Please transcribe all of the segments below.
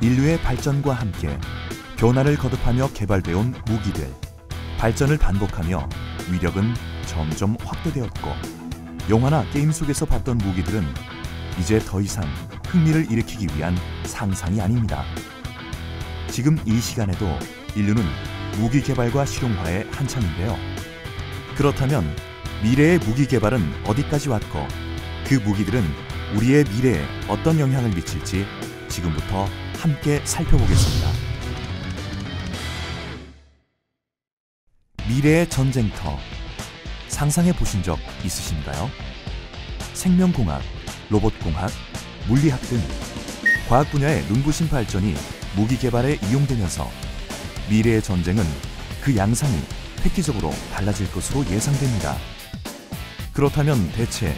인류의 발전과 함께 변화를 거듭하며 개발되어온 무기들. 발전을 반복하며 위력은 점점 확대되었고, 영화나 게임 속에서 봤던 무기들은 이제 더 이상 흥미를 일으키기 위한 상상이 아닙니다. 지금 이 시간에도 인류는 무기 개발과 실용화에 한창인데요. 그렇다면 미래의 무기 개발은 어디까지 왔고, 그 무기들은 우리의 미래에 어떤 영향을 미칠지 지금부터 함께 살펴보겠습니다. 미래의 전쟁터, 상상해 보신 적 있으신가요? 생명공학, 로봇공학, 물리학 등 과학 분야의 눈부신 발전이 무기 개발에 이용되면서 미래의 전쟁은 그 양상이 획기적으로 달라질 것으로 예상됩니다. 그렇다면 대체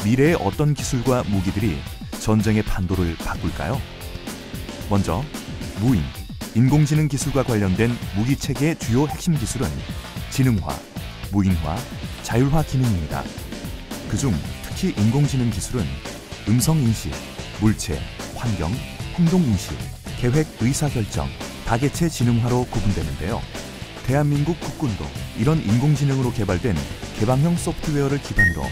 미래의 어떤 기술과 무기들이 전쟁의 판도를 바꿀까요? 먼저 무인, 인공지능 기술과 관련된 무기체계의 주요 핵심 기술은 지능화, 무인화, 자율화 기능입니다. 그중 특히 인공지능 기술은 음성인식, 물체, 환경, 행동인식, 계획, 의사결정, 다개체 지능화로 구분되는데요. 대한민국 국군도 이런 인공지능으로 개발된 개방형 소프트웨어를 기반으로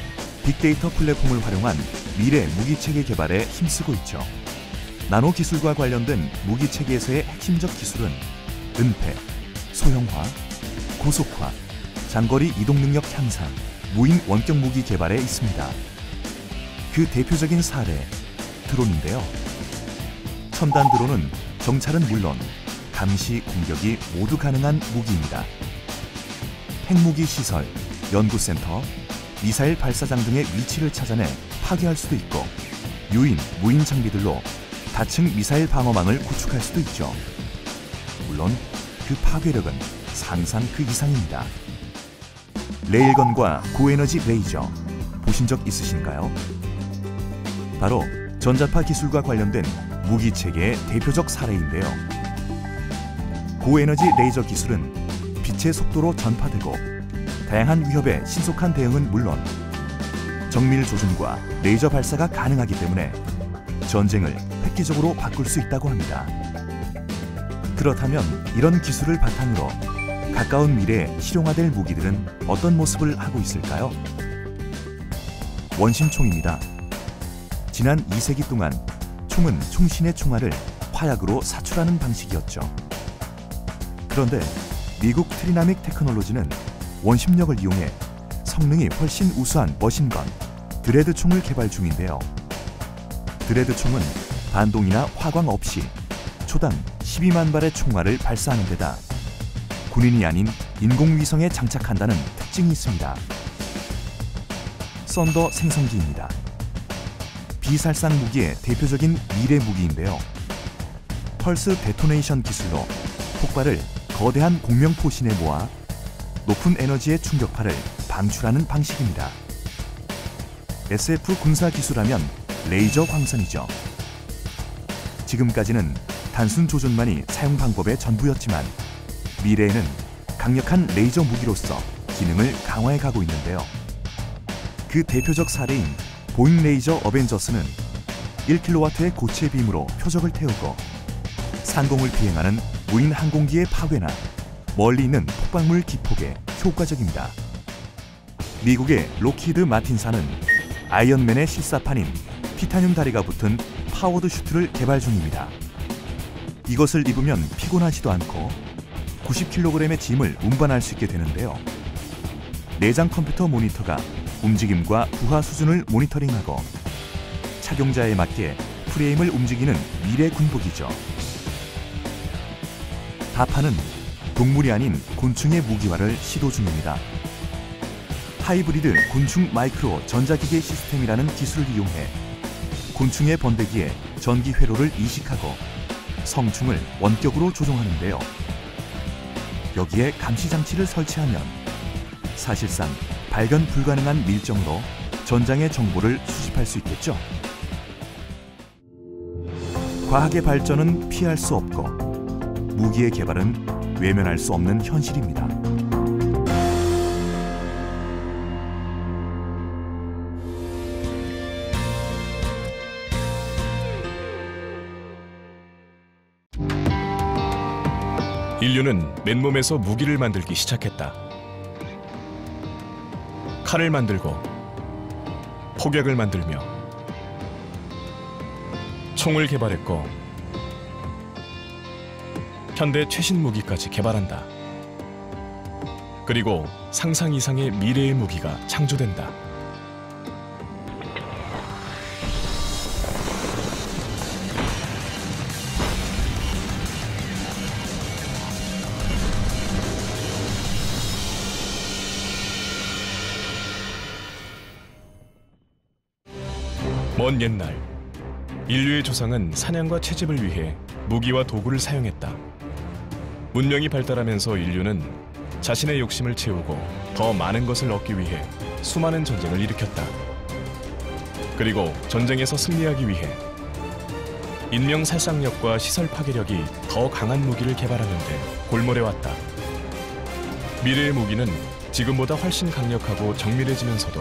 빅데이터 플랫폼을 활용한 미래 무기체계 개발에 힘쓰고 있죠. 나노 기술과 관련된 무기체계에서의 핵심적 기술은 은폐, 소형화, 고속화, 장거리 이동 능력 향상, 무인 원격 무기 개발에 있습니다. 그 대표적인 사례, 드론인데요. 첨단 드론은 정찰은 물론 감시, 공격이 모두 가능한 무기입니다. 핵무기 시설, 연구센터, 미사일 발사장 등의 위치를 찾아내 파괴할 수도 있고, 유인, 무인 장비들로 다층 미사일 방어망을 구축할 수도 있죠. 물론 그 파괴력은 상상 그 이상입니다. 레일건과 고에너지 레이저 보신 적 있으신가요? 바로 전자파 기술과 관련된 무기 체계의 대표적 사례인데요. 고에너지 레이저 기술은 빛의 속도로 전파되고 다양한 위협에 신속한 대응은 물론 정밀 조준과 레이저 발사가 가능하기 때문에 전쟁을 획기적으로 바꿀 수 있다고 합니다. 그렇다면 이런 기술을 바탕으로 가까운 미래에 실용화될 무기들은 어떤 모습을 하고 있을까요? 원심총입니다. 지난 2세기 동안 총은 총신의 총알을 화약으로 사출하는 방식이었죠. 그런데 미국 트리나믹 테크놀로지는 원심력을 이용해 성능이 훨씬 우수한 머신건, 드레드 총을 개발 중인데요. 드레드 총은 반동이나 화광 없이 초당 12만 발의 총알을 발사하는 데다 군인이 아닌 인공위성에 장착한다는 특징이 있습니다. 썬더 생성기입니다. 비살상 무기의 대표적인 미래 무기인데요. 펄스 데토네이션 기술로 폭발을 거대한 공명포신에 모아 높은 에너지의 충격파를 방출하는 방식입니다. SF 군사 기술하면 레이저 광선이죠. 지금까지는 단순 조준만이 사용 방법의 전부였지만 미래에는 강력한 레이저 무기로서 기능을 강화해 가고 있는데요. 그 대표적 사례인 보잉 레이저 어벤져스는 1kW의 고체 빔으로 표적을 태우고 상공을 비행하는 무인 항공기의 파괴나 멀리 있는 폭발물 기폭에 효과적입니다. 미국의 로키드 마틴사는 아이언맨의 실사판인 티타늄 다리가 붙은 파워드 슈트를 개발 중입니다. 이것을 입으면 피곤하지도 않고 90kg의 짐을 운반할 수 있게 되는데요. 내장 컴퓨터 모니터가 움직임과 부하 수준을 모니터링하고 착용자에 맞게 프레임을 움직이는 미래 군복이죠. 다파는 동물이 아닌 곤충의 무기화를 시도 중입니다. 하이브리드 곤충 마이크로 전자기계 시스템이라는 기술을 이용해 곤충의 번데기에 전기 회로를 이식하고 성충을 원격으로 조종하는데요. 여기에 감시장치를 설치하면 사실상 발견 불가능한 밀정으로 전장의 정보를 수집할 수 있겠죠. 과학의 발전은 피할 수 없고 무기의 개발은 외면할 수 없는 현실입니다. 인류는 맨몸에서 무기를 만들기 시작했다. 칼을 만들고 폭약을 만들며 총을 개발했고 현대 최신 무기까지 개발한다. 그리고 상상 이상의 미래의 무기가 창조된다. 먼 옛날, 인류의 조상은 사냥과 채집을 위해 무기와 도구를 사용했다. 문명이 발달하면서 인류는 자신의 욕심을 채우고 더 많은 것을 얻기 위해 수많은 전쟁을 일으켰다. 그리고 전쟁에서 승리하기 위해 인명 살상력과 시설 파괴력이 더 강한 무기를 개발하는데 골몰해왔다. 미래의 무기는 지금보다 훨씬 강력하고 정밀해지면서도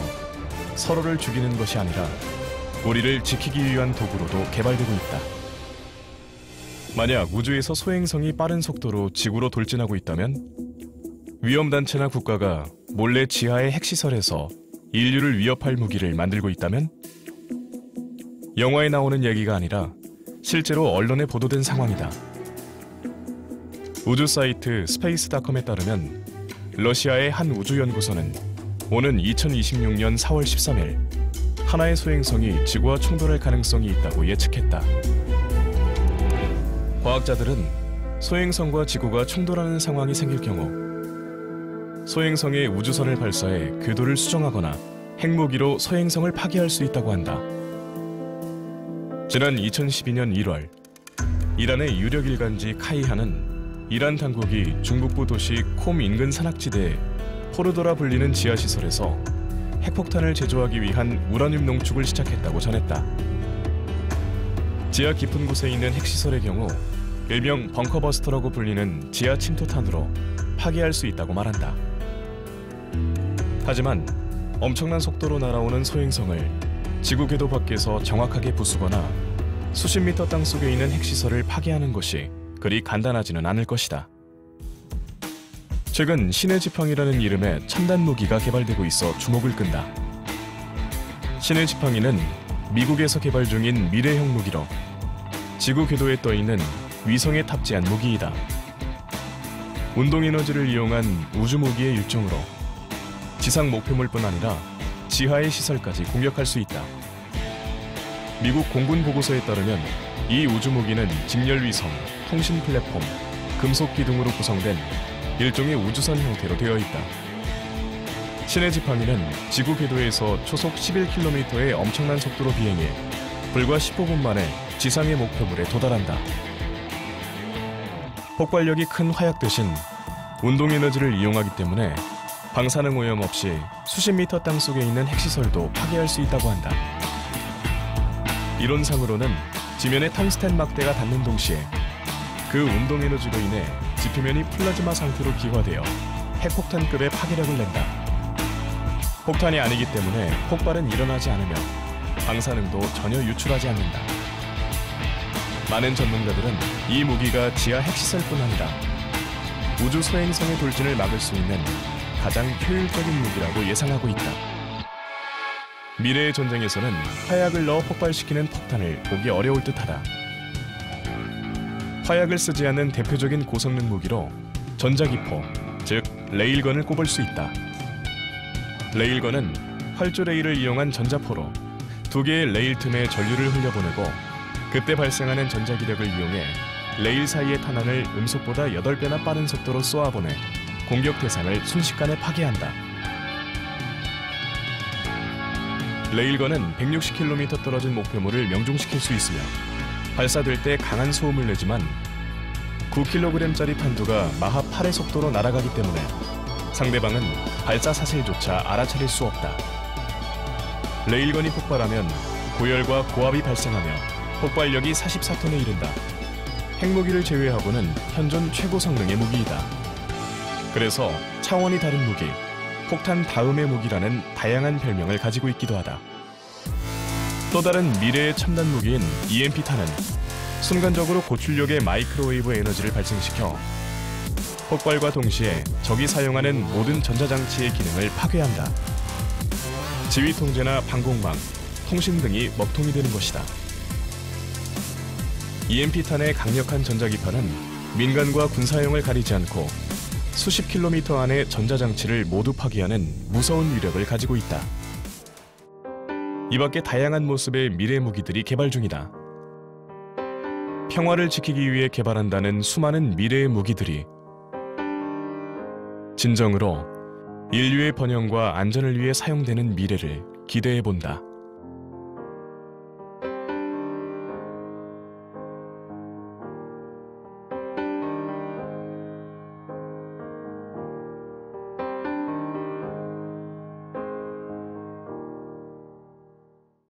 서로를 죽이는 것이 아니라 우리를 지키기 위한 도구로도 개발되고 있다. 만약 우주에서 소행성이 빠른 속도로 지구로 돌진하고 있다면 위험단체나 국가가 몰래 지하의 핵시설에서 인류를 위협할 무기를 만들고 있다면 영화에 나오는 얘기가 아니라 실제로 언론에 보도된 상황이다. 우주 사이트 스페이스닷컴에 따르면 러시아의 한 우주연구소는 오는 2026년 4월 13일 하나의 소행성이 지구와 충돌할 가능성이 있다고 예측했다. 과학자들은 소행성과 지구가 충돌하는 상황이 생길 경우 소행성의 우주선을 발사해 궤도를 수정하거나 핵무기로 소행성을 파괴할 수 있다고 한다. 지난 2012년 1월 이란의 유력 일간지 카이하는 이란 당국이 중북부 도시 콤 인근 산악지대에 포르도라 불리는 지하시설에서 핵폭탄을 제조하기 위한 우라늄 농축을 시작했다고 전했다. 지하 깊은 곳에 있는 핵시설의 경우 일명 벙커버스터라고 불리는 지하 침투탄으로 파괴할 수 있다고 말한다. 하지만 엄청난 속도로 날아오는 소행성을 지구 궤도 밖에서 정확하게 부수거나 수십 미터 땅속에 있는 핵시설을 파괴하는 것이 그리 간단하지는 않을 것이다. 최근 신의 지팡이라는 이름의 첨단 무기가 개발되고 있어 주목을 끈다. 신의 지팡이는 미국에서 개발 중인 미래형 무기로 지구 궤도에 떠있는 위성에 탑재한 무기이다. 운동에너지를 이용한 우주무기의 일종으로 지상 목표물뿐 아니라 지하의 시설까지 공격할 수 있다. 미국 공군 보고서에 따르면 이 우주무기는 직렬위성, 통신 플랫폼, 금속기 등으로 구성된 일종의 우주선 형태로 되어 있다. 신의 지팡이는 지구 궤도에서 초속 11km의 엄청난 속도로 비행해 불과 15분 만에 지상의 목표물에 도달한다. 폭발력이 큰 화약 대신 운동에너지를 이용하기 때문에 방사능 오염 없이 수십 미터 땅속에 있는 핵시설도 파괴할 수 있다고 한다. 이론상으로는 지면에 탕스텐 막대가 닿는 동시에 그 운동에너지로 인해 지표면이 플라즈마 상태로 기화되어 핵폭탄급의 파괴력을 낸다. 폭탄이 아니기 때문에 폭발은 일어나지 않으며 방사능도 전혀 유출하지 않는다. 많은 전문가들은 이 무기가 지하 핵시설뿐 아니라 우주 소행성의 돌진을 막을 수 있는 가장 효율적인 무기라고 예상하고 있다. 미래의 전쟁에서는 화약을 넣어 폭발시키는 폭탄을 보기 어려울 듯하다. 화약을 쓰지 않는 대표적인 고성능 무기로 전자기포, 즉 레일건을 꼽을 수 있다. 레일건은 활주 레일을 이용한 전자포로 두 개의 레일 틈에 전류를 흘려보내고 그때 발생하는 전자기력을 이용해 레일 사이의 탄환을 음속보다 8배나 빠른 속도로 쏘아보내 공격 대상을 순식간에 파괴한다. 레일건은 160km 떨어진 목표물을 명중시킬 수 있으며 발사될 때 강한 소음을 내지만 9kg짜리 탄두가 마하 8의 속도로 날아가기 때문에 상대방은 발사 사실조차 알아차릴 수 없다. 레일건이 폭발하면 고열과 고압이 발생하며 폭발력이 44톤에 이른다. 핵무기를 제외하고는 현존 최고 성능의 무기이다. 그래서 차원이 다른 무기, 폭탄 다음의 무기라는 다양한 별명을 가지고 있기도 하다. 또 다른 미래의 첨단 무기인 EMP탄은 순간적으로 고출력의 마이크로웨이브 에너지를 발생시켜 폭발과 동시에 적이 사용하는 모든 전자장치의 기능을 파괴한다. 지휘 통제나 방공망, 통신 등이 먹통이 되는 것이다. EMP탄의 강력한 전자기파는 민간과 군사용을 가리지 않고 수십 킬로미터 안의 전자장치를 모두 파괴하는 무서운 위력을 가지고 있다. 이 밖에 다양한 모습의 미래 무기들이 개발 중이다. 평화를 지키기 위해 개발한다는 수많은 미래의 무기들이 진정으로 인류의 번영과 안전을 위해 사용되는 미래를 기대해 본다.